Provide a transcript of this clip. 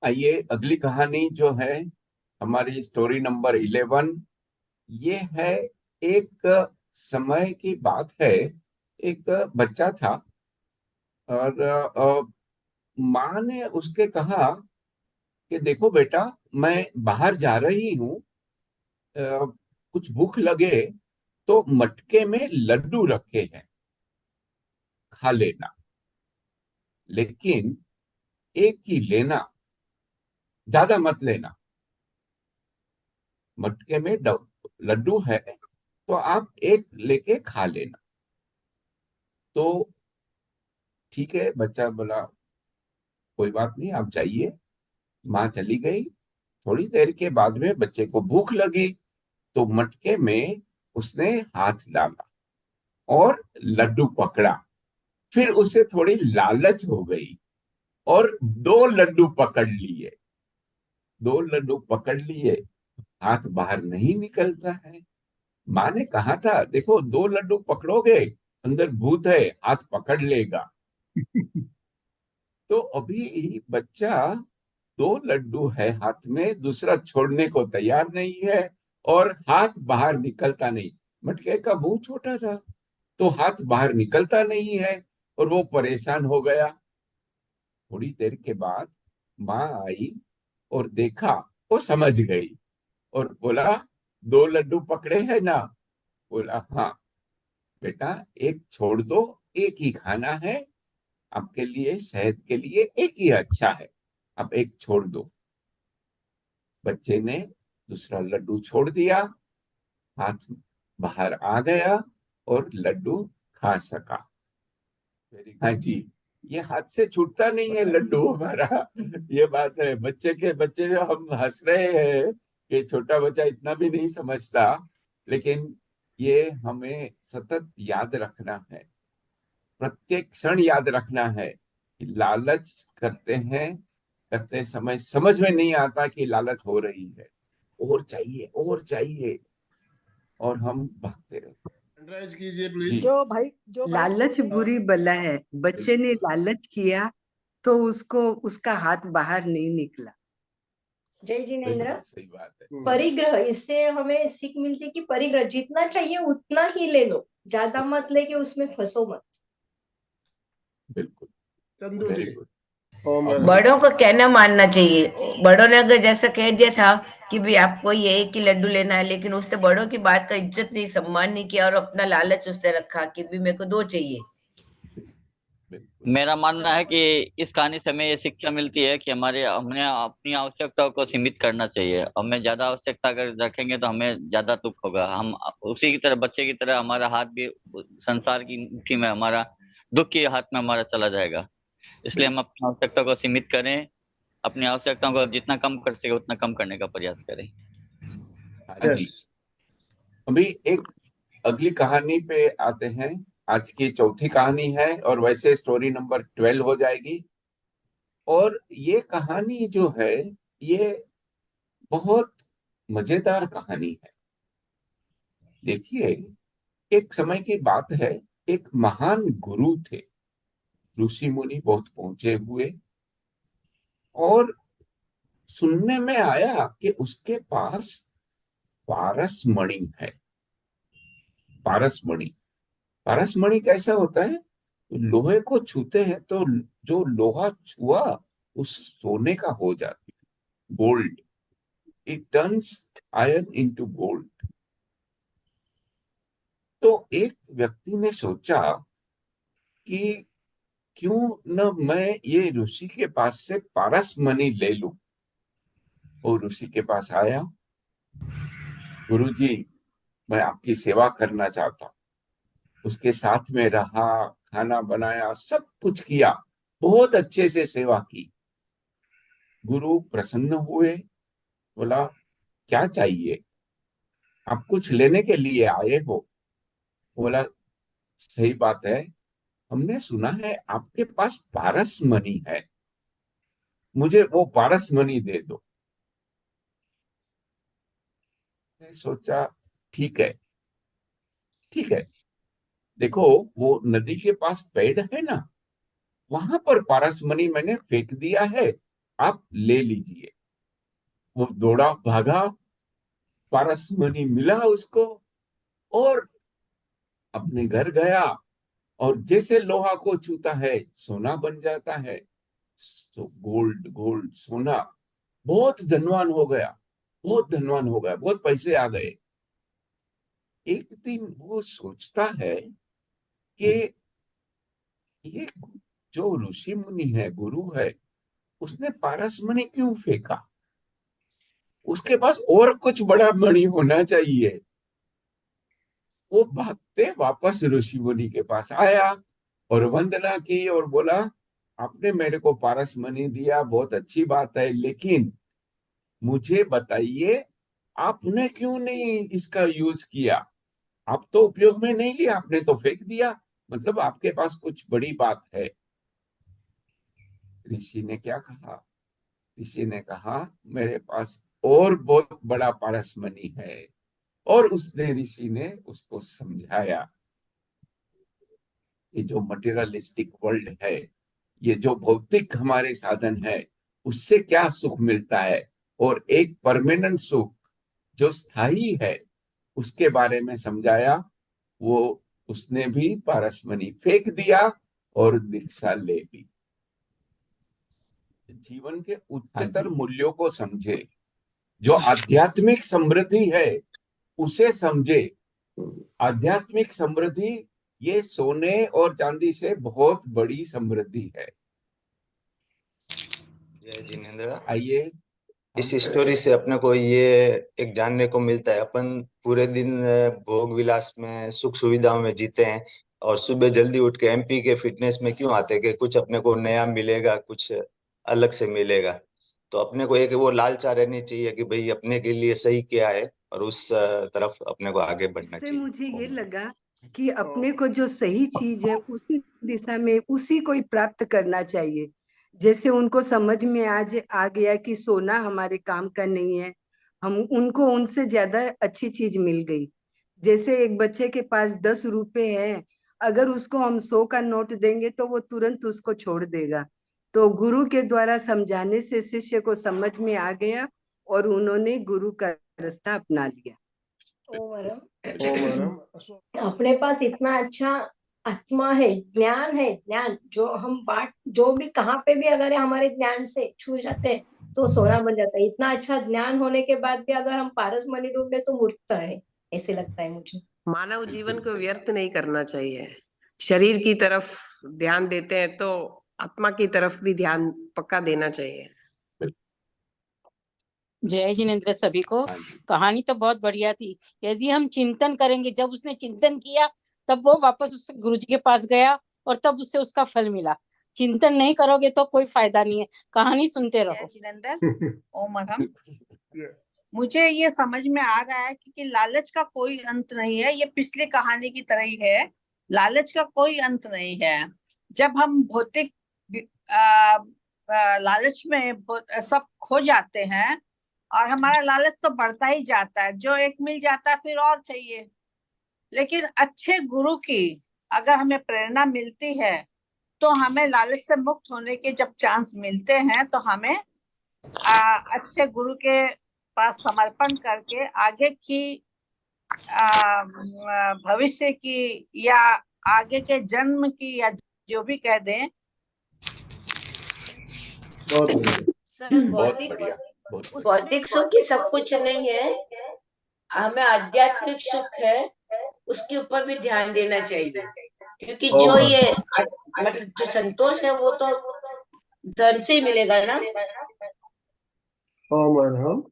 आइए अगली कहानी जो है हमारी स्टोरी नंबर 11। ये है एक समय की बात है। एक बच्चा था और माँ ने उसके कहा कि देखो बेटा, मैं बाहर जा रही हूँ, कुछ भूख लगे तो मटके में लड्डू रखे हैं, खा लेना, लेकिन एक ही लेना, ज्यादा मत लेना। मटके में लड्डू है तो आप एक लेके खा लेना। तो ठीक है, बच्चा बोला कोई बात नहीं, आप जाइए। माँ चली गई। थोड़ी देर के बाद में बच्चे को भूख लगी तो मटके में उसने हाथ डाला और लड्डू पकड़ा। फिर उसे थोड़ी लालच हो गई और दो लड्डू पकड़ लिए। दो लड्डू पकड़ लिए, हाथ बाहर नहीं निकलता है। माँ ने कहा था देखो, दो लड्डू पकड़ोगे अंदर भूत है, हाथ पकड़ लेगा। तो अभी बच्चा दो लड्डू है हाथ में, दूसरा छोड़ने को तैयार नहीं है और हाथ बाहर निकलता नहीं। मटके का मुंह छोटा था तो हाथ बाहर निकलता नहीं है और वो परेशान हो गया। थोड़ी देर के बाद माँ आई और देखा, वो समझ गई और बोला दो लड्डू पकड़े हैं ना? बोला हाँ बेटा, एक छोड़ दो, एक ही खाना है, आपके लिए सेहत के लिए एक ही अच्छा है, आप एक छोड़ दो। बच्चे ने दूसरा लड्डू छोड़ दिया, हाथ बाहर आ गया और लड्डू खा सका। हाँ जी, ये हाथ से छूटता नहीं है लड्डू हमारा। ये बात है, बच्चे जो हम हंस रहे हैं कि छोटा बच्चा इतना भी नहीं समझता, लेकिन ये हमें सतत याद रखना है, प्रत्येक क्षण याद रखना है कि लालच करते हैं, करते समय समझ में नहीं आता कि लालच हो रही है, और चाहिए और चाहिए, और हम भागते रहते एंड्राइज कीजिए हैं। प्लीज। जी जो लालच बुरी बला है। बच्चे ने बिल्कुल। लालच किया तो उसको उसका हाथ बाहर नहीं निकला। जय जिनेन्द्र। बिल्कुल सही बात है। परिग्रह, इससे हमें सीख मिलती है कि परिग्रह जितना चाहिए उतना ही ले लो, ज्यादा मत लेके उसमें फंसो मत। बिल्कुल। चंदू जी। Very good. ओम और राम। बड़ों को कहना मानना चाहिए। बड़ों ने अगर जैसा कह दिया था कि भाई आपको ये एक ही लड्डू लेना है, लेकिन उसने बड़ों की बात का इज्जत नहीं, सम्मान नहीं किया और अपना लालच उसने रखा कि भी मेरे को दो चाहिए। बिल्कुल मेरा मानना है कि इस कहानी से हमें ये शिक्षा मिलती है कि हमने अपनी आवश्यकताओं को सीमित करना चाहिए। हमें ज्यादा आवश्यकता अगर रखेंगे तो हमें ज्यादा दुख होगा। हम उसी की तरह, बच्चे की तरह, हमारा हाथ भी संसार की मुट्ठी में, हमारा दुख के हाथ में हमारा चला जाएगा। इसलिए हम अपनी आवश्यकता को सीमित करें, अपनी आवश्यकताओं को जितना कम कर सके उतना कम करने का प्रयास करें। हाँ जी। यस। अभी एक अगली कहानी पे आते हैं। आज की चौथी कहानी है और वैसे स्टोरी नंबर 12 हो जाएगी। और ये कहानी जो है, ये बहुत मजेदार कहानी है। देखिए, एक समय की बात है, एक महान गुरु थे, ऋषि मुनि बहुत पहुंचे हुए, और सुनने में आया कि उसके पास पारस मणि है। पारस मणि, पारस मणि कैसा होता है? लोहे को छूते हैं तो जो लोहा छुआ उस सोने का हो जाती है, gold. It turns iron into gold. तो एक व्यक्ति ने सोचा कि क्यों न मैं ये ऋषि के पास से पारस मणि ले लूं। वो ऋषि के पास आया, गुरु जी, मैं आपकी सेवा करना चाहता हूं। उसके साथ में रहा, खाना बनाया, सब कुछ किया, बहुत अच्छे से सेवा की। गुरु प्रसन्न हुए, बोला क्या चाहिए, आप कुछ लेने के लिए आए हो? बोला सही बात है, हमने सुना है आपके पास पारस मणि है, मुझे वो पारस मणि दे दो। मैंने सोचा ठीक है, ठीक है। देखो, वो नदी के पास पेड़ है ना, वहां पर पारस मणि मैंने फेंक दिया है, आप ले लीजिए। वो दौड़ा भागा, पारसमणि मिला उसको और अपने घर गया, और जैसे लोहा को छूता है सोना बन जाता है। गोल्ड गोल्ड सोना, बहुत धनवान हो गया, बहुत धनवान हो गया, बहुत पैसे आ गए। एक दिन वो सोचता है कि ये जो ऋषि मुनि है, गुरु है, उसने पारस मणि क्यों फेंका? उसके पास और कुछ बड़ा मणि होना चाहिए। वो भागते वापस ऋषि मुनि के पास आया और वंदना की और बोला, आपने मेरे को पारस मणि दिया, बहुत अच्छी बात है, लेकिन मुझे बताइए आपने क्यों नहीं इसका यूज किया? आप तो उपयोग में नहीं लिया, आपने तो फेंक दिया, मतलब आपके पास कुछ बड़ी बात है। ऋषि ने क्या कहा? ऋषि ने कहा, मेरे पास और बहुत बड़ा पारसमणि है। और उसने ऋषि ने उसको समझाया, ये जो मटेरियलिस्टिक वर्ल्ड है, ये जो भौतिक हमारे साधन है, उससे क्या सुख मिलता है, और एक परमानेंट सुख जो स्थायी है उसके बारे में समझाया। वो उसने भी पारसमणि फेंक दिया और दीक्षा ले ली। जीवन के उच्चतर मूल्यों को समझे, जो आध्यात्मिक समृद्धि है उसे समझे। आध्यात्मिक समृद्धि ये सोने और चांदी से बहुत बड़ी समृद्धि है। जय जिनेंद्र। आइए, इस स्टोरी से अपने को ये एक जानने को मिलता है, अपन पूरे दिन भोग विलास में सुख सुविधाओं में जीते हैं और सुबह जल्दी उठ के एमपी के फिटनेस में क्यों आते हैं कि कुछ अपने को नया मिलेगा, कुछ अलग से मिलेगा। तो अपने को एक वो लालसा रहनी चाहिए कि भाई अपने के लिए सही क्या है और उस तरफ अपने को आगे बढ़ना इससे चाहिए। मुझे ये लगा कि अपने को जो सही चीज है उसी दिशा में उसी को ही प्राप्त करना चाहिए। जैसे उनको समझ में आज आ गया कि सोना हमारे काम का नहीं है, हम उनको उनसे ज्यादा अच्छी चीज मिल गई। जैसे एक बच्चे के पास 10 रुपए है, अगर उसको हम 100 का नोट देंगे तो वो तुरंत उसको छोड़ देगा। तो गुरु के द्वारा समझाने से शिष्य को समझ में आ गया और उन्होंने गुरु का रास्ता अपना लिया। ओम अपने पास इतना अच्छा आत्मा है, ज्ञान जो हम बांट, जो भी कहाँ पे भी अगर हमारे ज्ञान से छू जाते हैं तो सोना बन जाता है। इतना अच्छा ज्ञान होने के बाद भी अगर हम पारस मणि ढूंढे तो मूर्खता है, ऐसे लगता है मुझे। मानव जीवन को व्यर्थ नहीं करना चाहिए। शरीर की तरफ ध्यान देते हैं तो आत्मा की तरफ भी ध्यान पक्का देना चाहिए। जय जिनेंद्र सभी को। हाँ जी। कहानी तो बहुत बढ़िया थी। यदि हम चिंतन करेंगे, जब उसने चिंतन किया तब वो वापस उस गुरुजी के पास गया और तब उससे उसका फल मिला। चिंतन नहीं करोगे तो कोई फायदा नहीं है। कहानी सुनते रहो। जिनेंद्र, ओम अरहम। मुझे ये समझ में आ रहा है कि लालच का कोई अंत नहीं है। ये पिछली कहानी की तरह ही है, लालच का कोई अंत नहीं है। जब हम भौतिक लालच में सब खो जाते हैं और हमारा लालच तो बढ़ता ही जाता है, जो एक मिल जाता है फिर और चाहिए। लेकिन अच्छे गुरु की अगर हमें प्रेरणा मिलती है तो हमें लालच से मुक्त होने के जब चांस मिलते हैं तो हमें अच्छे गुरु के पास समर्पण करके आगे की भविष्य की या आगे के जन्म की या जो भी कह दें। बहुत बढ़िया। भौतिक सुख ही सब कुछ नहीं है, हमें आध्यात्मिक सुख है उसके ऊपर भी ध्यान देना चाहिए, क्योंकि जो ये मतलब जो संतोष है वो तो धन से ही मिलेगा ना। ओम अरहम।